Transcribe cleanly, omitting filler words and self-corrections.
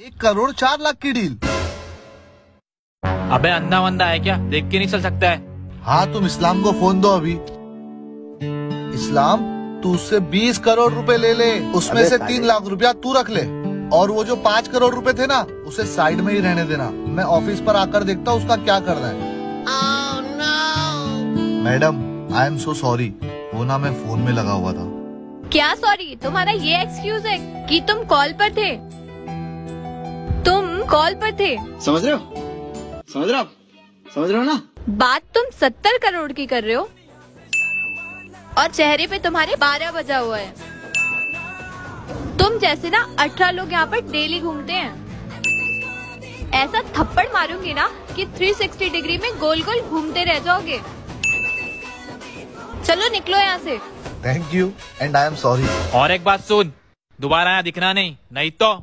1 करोड़ 4 लाख की डील। अबे अंधा वंदा है क्या, देख के नहीं चल सकता है? हाँ, तुम इस्लाम को फोन दो अभी। इस्लाम, तू उससे 20 करोड़ रुपए ले ले, उसमें से 3 लाख रुपया तू रख ले, और वो जो 5 करोड़ रुपए थे ना, उसे साइड में ही रहने देना। मैं ऑफिस पर आकर देखता हूँ उसका क्या करना है। Madam, I am so sorry, वो ना मैं फोन में लगा हुआ था। क्या सॉरी? तुम्हारा ये एक्सक्यूज है कि तुम कॉल पर थे? तुम कॉल पर थे, समझ रहे हो? समझ रहे हो ना? बात तुम 70 करोड़ की कर रहे हो और चेहरे पे तुम्हारे 12 बजा हुआ है। तुम जैसे ना 18 लोग यहाँ पर डेली घूमते हैं। ऐसा थप्पड़ मारूंगी ना कि 360 डिग्री में गोल गोल घूमते रह जाओगे। चलो निकलो यहाँ से। Thank you and I am sorry. और एक बात सुन, दोबारा यहाँ दिखना नहीं, नहीं तो